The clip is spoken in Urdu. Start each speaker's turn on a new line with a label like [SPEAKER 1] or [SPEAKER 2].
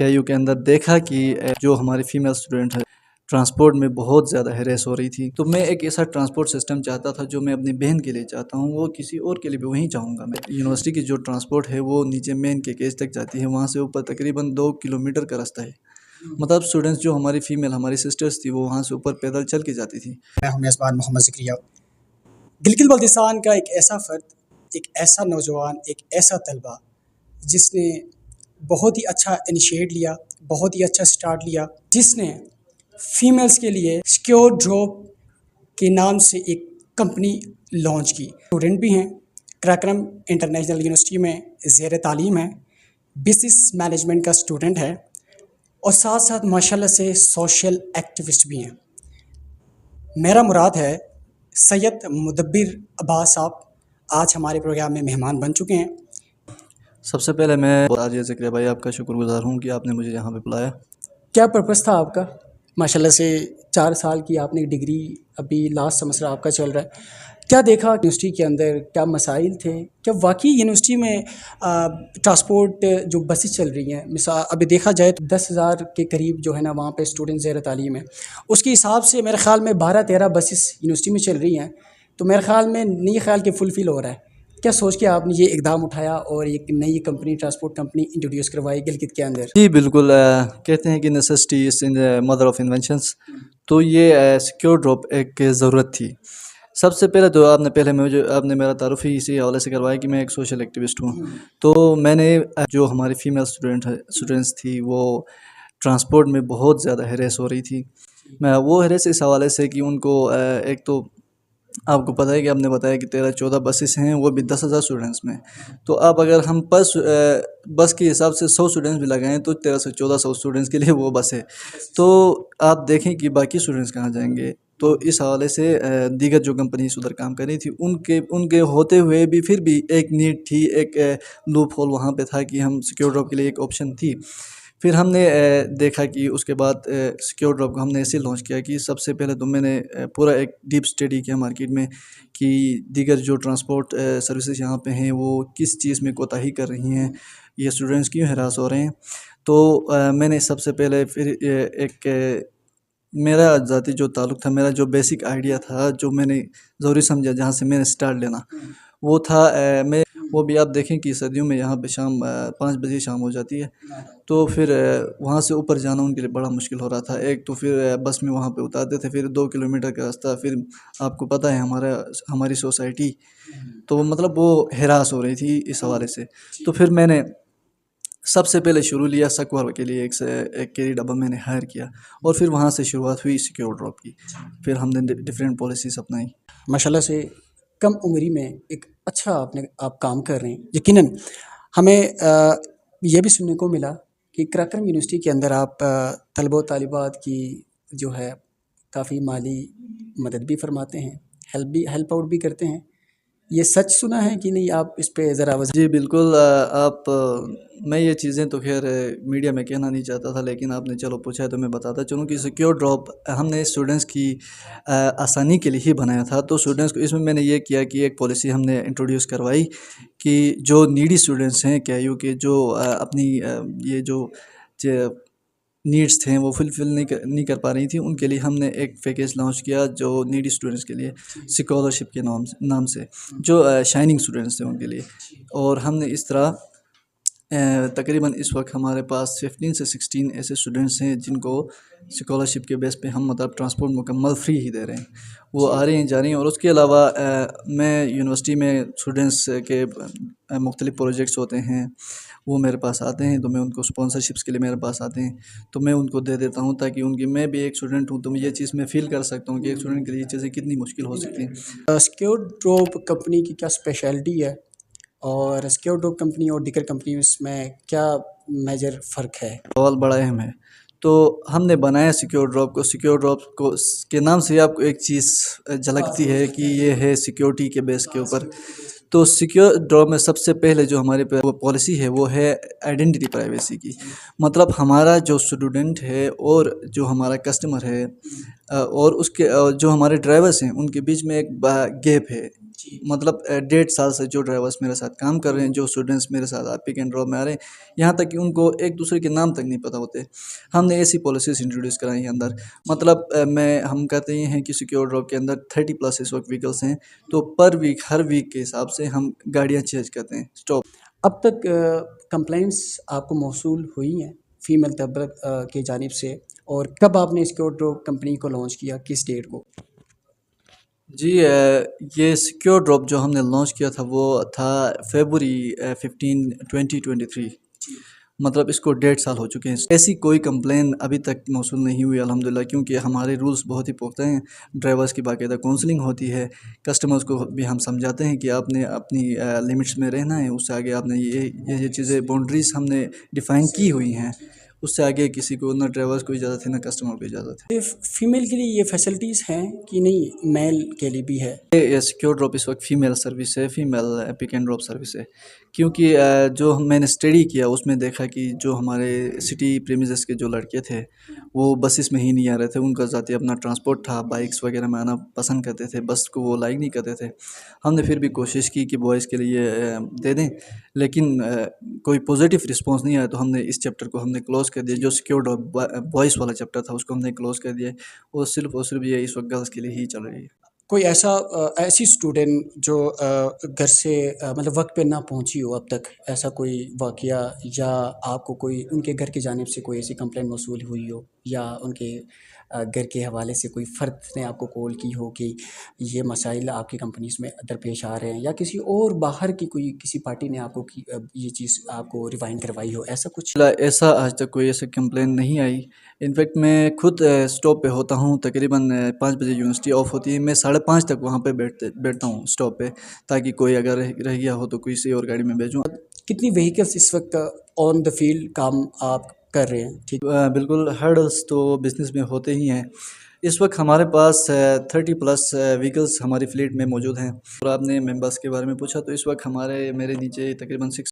[SPEAKER 1] کے یو کے اندر دیکھا کہ جو ہماری فیمیل اسٹوڈنٹ ہے ٹرانسپورٹ میں بہت زیادہ ہیریس ہو رہی تھی، تو میں ایک ایسا ٹرانسپورٹ سسٹم چاہتا تھا جو میں اپنی بہن کے لیے چاہتا ہوں، وہ کسی اور کے لیے بھی وہیں چاہوں گا۔ میں یونیورسٹی کی جو ٹرانسپورٹ ہے وہ نیچے مین کے کیج تک جاتی ہے، وہاں سے اوپر تقریباً 2 کلومیٹر کا راستہ ہے۔ مطلب اسٹوڈنٹس جو ہماری فیمیل ہماری سسٹرس تھی وہ وہاں سے اوپر پیدل چل کے جاتی تھی۔
[SPEAKER 2] میں ہوں میزبان محمد ذکریہ۔ گلگت بلتستان کا ایک ایسا فرد، ایک ایسا نوجوان، ایک ایسا طلبہ جس نے بہت ہی اچھا انیشیٹ لیا، بہت ہی اچھا سٹارٹ لیا، جس نے فیمیلز کے لیے سیکیور ڈراپ کے نام سے ایک کمپنی لانچ کی۔ اسٹوڈنٹ بھی ہیں، کراکرم انٹرنیشنل یونیورسٹی میں زیر تعلیم ہے، بزنس مینجمنٹ کا اسٹوڈنٹ ہے، اور ساتھ ساتھ ماشاءاللہ سے سوشل ایکٹیوسٹ بھی ہیں۔ میرا مراد ہے سید مدبر عباس صاحب آج ہمارے پروگرام میں مہمان بن چکے ہیں۔
[SPEAKER 1] سب سے پہلے میں آج ذکریہ بھائی آپ کا شکر گزار ہوں کہ آپ نے مجھے یہاں پہ بلایا۔
[SPEAKER 2] کیا پرپس تھا آپ کا؟ ماشاءاللہ سے 4 سال کی آپ نے ڈگری، ابھی لاسٹ سمسٹر آپ کا چل رہا ہے، کیا دیکھا یونیورسٹی کے اندر؟ کیا مسائل تھے؟ کیا واقعی یونیورسٹی میں ٹرانسپورٹ جو بسیں چل رہی ہیں، مثال ابھی دیکھا جائے تو 10,000 کے قریب جو ہے نا وہاں پہ اسٹوڈنٹ زیر تعلیم ہے، اس کے حساب سے میرے خیال میں 12-13 بسیں یونیورسٹی میں چل رہی ہیں، تو میرے خیال میں نہیں خیال کہ فل ہو رہا ہے۔ کیا سوچ کے آپ نے یہ اقدام اٹھایا اور ایک نئی کمپنی ٹرانسپورٹ کمپنی انٹروڈیوس کروائی گلگت کے اندر؟
[SPEAKER 1] جی بالکل، کہتے ہیں کہ necessity is in the mother of inventions, تو یہ سیکیور ڈراپ ایک ضرورت تھی۔ سب سے پہلے تو آپ نے میرا تعارف ہی اسی حوالے سے کروایا کہ میں ایک سوشل ایکٹیوسٹ ہوں، تو میں نے جو ہماری فیمیل اسٹوڈنٹس تھی وہ ٹرانسپورٹ میں بہت زیادہ ہیریس ہو رہی تھی۔ میں وہ ہیریس اس حوالے سے کہ ان کو ایک تو آپ کو پتہ ہے کہ آپ نے بتایا کہ 13-14 بسیز ہیں، وہ بھی 10,000 اسٹوڈنٹس میں، تو اب اگر ہم بس کے حساب سے 100 اسٹوڈنٹس بھی لگائیں تو 1300 سے 1400 اسٹوڈنٹس کے لیے وہ بس ہے، تو آپ دیکھیں کہ باقی اسٹوڈنٹس کہاں جائیں گے۔ تو اس حوالے سے دیگر جو کمپنیز ادھر کام کر رہی تھی ان کے ہوتے ہوئے بھی پھر بھی ایک نیڈ تھی، ایک لوپ ہول وہاں پہ تھا کہ ہم سیکیور ڈراپ کے لیے ایک آپشن تھی۔ پھر ہم نے دیکھا کہ اس کے بعد سیکیور ڈراپ کو ہم نے ایسے لانچ کیا کہ سب سے پہلے تو میں نے پورا ایک ڈیپ اسٹڈی کیا مارکیٹ میں کہ دیگر جو ٹرانسپورٹ سروسز یہاں پہ ہیں وہ کس چیز میں کوتاہی کر رہی ہیں، یہ اسٹوڈنٹس کیوں ہراس ہو رہے ہیں۔ تو میں نے سب سے پہلے پھر ایک میرا ذاتی جو تعلق تھا، میرا جو بیسک آئیڈیا تھا جو میں نے ضروری سمجھا جہاں سے میں نے سٹارٹ لینا، وہ تھا وہ بھی آپ دیکھیں کہ سردیوں میں یہاں پہ شام 5 بجے شام ہو جاتی ہے، تو پھر وہاں سے اوپر جانا ان کے لیے بڑا مشکل ہو رہا تھا۔ ایک تو پھر بس میں وہاں پہ اتارتے تھے، پھر 2 کلومیٹر کا راستہ، پھر آپ کو پتہ ہے ہماری سوسائٹی، تو مطلب وہ ہراس ہو رہی تھی اس حوالے سے۔ تو پھر میں نے سب سے پہلے شروع لیا سکور کے لیے ایک کیری ڈبہ میں نے ہائر کیا، اور پھر وہاں سے شروعات ہوئی سیکیور ڈراپ کی، پھر ہم نے ڈفرینٹ پالیسیز اپنائی۔
[SPEAKER 2] ماشاءاللہ سے کم عمری میں ایک اچھا آپ کام کر رہے ہیں۔ یقیناً ہمیں یہ بھی سننے کو ملا کہ کراکرم یونیورسٹی کے اندر آپ طلبہ و طالبات کی جو ہے کافی مالی مدد بھی فرماتے ہیں، ہیلپ آؤٹ بھی کرتے ہیں، یہ سچ سنا ہے کہ نہیں؟ آپ اس پہ ذرا
[SPEAKER 1] جی بالکل، میں یہ چیزیں تو خیر میڈیا میں کہنا نہیں چاہتا تھا، لیکن آپ نے چلو پوچھا ہے تو میں بتاتا چلوں کہ سیکیور ڈراپ ہم نے اسٹوڈنٹس کی آسانی کے لیے ہی بنایا تھا۔ تو اسٹوڈنٹس کو اس میں نے یہ کیا کہ ایک پالیسی ہم نے انٹروڈیوس کروائی کہ جو نیڈی اسٹوڈنٹس ہیں کیو کے جو اپنی یہ جو نیڈس تھے وہ فلفل نہیں کر پا رہی تھیں، ان کے لیے ہم نے ایک پیکیج لانچ کیا جو نیڈی اسٹوڈنٹس کے لیے اسکالرشپ کے نام سے، جو شائننگ اسٹوڈنٹس تھے ان کے لیے، اور ہم نے اس طرح تقریباً اس وقت ہمارے پاس 15 سے 16 ایسے اسٹوڈنٹس ہیں جن کو اسکالرشپ کے بیس پہ ہم مطلب ٹرانسپورٹ مکمل فری ہی دے رہے ہیں، وہ آ رہے ہیں جا رہے ہیں۔ اور اس کے علاوہ میں یونیورسٹی میں اسٹوڈنٹس کے مختلف پروجیکٹس ہوتے ہیں، وہ میرے پاس آتے ہیں، تو میں ان کو اسپانسرشپس کے لیے میرے پاس آتے ہیں تو میں ان کو دے دیتا ہوں، تاکہ میں بھی ایک اسٹوڈنٹ ہوں تو یہ چیز میں فیل کر سکتا ہوں کہ ایک اسٹوڈنٹ کے لیے یہ چیزیں کتنی مشکل ہو سکتی ہیں۔
[SPEAKER 2] سیکیور ڈراپ کمپنی کی کیا اسپیشلٹی ہے، اور سیکیور ڈراپ کمپنی اور دیگر کمپنیز میں کیا میجر فرق ہے؟
[SPEAKER 1] سوال بڑا اہم ہے۔ تو ہم نے بنایا سیکیور ڈراپ کو کے نام سے آپ کو ایک چیز جھلکتی ہے کہ یہ ہے سیکیورٹی کے بیس کے اوپر۔ تو سیکیور ڈراپ میں سب سے پہلے جو ہماری پالیسی ہے وہ ہے آئیڈینٹی پرائیویسی کی، مطلب ہمارا جو اسٹوڈنٹ ہے اور جو ہمارا کسٹمر ہے اور اس کے جو ہمارے ڈرائیورس ہیں ان کے بیچ میں ایک گیپ ہے مطلب 1.5 سال سے جو ڈرائیورس میرے ساتھ کام کر رہے ہیں، جو اسٹوڈنٹس میرے ساتھ پک اینڈ ڈراپ میں آ رہے ہیں، یہاں تک کہ ان کو ایک دوسرے کے نام تک نہیں پتہ ہوتے. ہم نے ایسی پالیسیز انٹروڈیوس کرائی ہیں اندر. مطلب ہم کہتے یہ ہیں کہ سیکیور ڈراپ کے اندر 30+ اس وقت ویکلس ہیں، تو پر ویک ہر ویک کے حساب سے ہم گاڑیاں چینج کرتے ہیں اسٹاپ.
[SPEAKER 2] اب تک کمپلینٹس آپ کو موصول ہوئی ہیں فیمیل طبق کی جانب سے، اور کب آپ نے سیکیور ڈراپ کمپنی کو لانچ کیا، کس ڈیٹ کو؟
[SPEAKER 1] جی یہ سیکیور ڈراپ جو ہم نے لانچ کیا تھا وہ تھا فیبری 15 2023. مطلب اس کو 1.5 سال ہو چکے ہیں. ایسی کوئی کمپلین ابھی تک موصول نہیں ہوئی الحمدللہ، کیونکہ ہمارے رولز بہت ہی پختہ ہیں. ڈرائیورس کی باقاعدہ کاؤنسلنگ ہوتی ہے، کسٹمرز کو بھی ہم سمجھاتے ہیں کہ آپ نے اپنی لمٹس میں رہنا ہے. اس سے آگے آپ نے یہ چیزیں باؤنڈریز ہم نے ڈیفائن کی ہوئی ہیں. اس سے آگے کسی کو نہ ڈرائیورس کو اجازت ہے نہ کسٹمر کو اجازت ہے.
[SPEAKER 2] فیمیل کے لیے یہ فیسلٹیز ہیں کہ نہیں، میل کے لیے بھی ہے؟
[SPEAKER 1] یہ سیکیور ڈراپ اس وقت فیمیل سروس ہے، female pick and drop service ہے. کیونکہ جو میں نے اسٹڈی کیا اس میں دیکھا کہ جو ہمارے سٹی پریمیزز کے جو لڑکے تھے وہ بسز میں ہی نہیں آ رہے تھے. ان کا ذاتی اپنا ٹرانسپورٹ تھا، بائکس وغیرہ میں آنا پسند کرتے تھے، بس کو وہ لائک نہیں کرتے تھے. ہم نے پھر بھی کوشش کی کہ بوائز کے لیے دے دیں، لیکن کوئی پازیٹیو رسپانس نہیں آیا. تو ہم نے اس چیپٹر کو ہم نے کلوز کر دیا. جو سیکیور ڈراپ بوائز والا چیپٹر تھا اس کو ہم نے کلوز کر دیا. اور صرف یہ اس وقت گرلس کے لیے ہی چل رہی ہے.
[SPEAKER 2] کوئی ایسی اسٹوڈنٹ جو گھر سے مطلب وقت پہ نہ پہنچی ہو اب تک، ایسا کوئی واقعہ، یا آپ کو کوئی ان کے گھر کی جانب سے کوئی ایسی کمپلین موصول ہوئی ہو، یا ان کے گھر کے حوالے سے کوئی فرد نے آپ کو کال کی ہو کہ یہ مسائل آپ کی کمپنیز میں درپیش آ رہے ہیں، یا کسی اور باہر کی کسی پارٹی نے آپ کو یہ چیز آپ کو ریوائنڈ کروائی ہو، ایسا کچھ؟
[SPEAKER 1] ایسا آج تک کوئی ایسا کمپلین نہیں آئی. انفیکٹ میں خود اسٹاپ پہ ہوتا ہوں. تقریباً 5 بجے یونیورسٹی آف ہوتی ہے، میں 5:30 تک وہاں پہ بیٹھتا ہوں اسٹاپ پہ، تاکہ کوئی اگر رہ گیا ہو تو کسی اور گاڑی میں بھیجوں.
[SPEAKER 2] کتنی وہیکلس اس وقت آن دا فیلڈ کام آپ کر رہے ہیں؟ ٹھیک.
[SPEAKER 1] بالکل، ہرڈلس تو بزنس میں ہوتے ہی ہیں. اس وقت ہمارے پاس 30+ ویکلس ہماری فلیٹ میں موجود ہیں. اور آپ نے ممبرس کے بارے میں پوچھا، تو اس وقت میرے نیچے تقریباً 6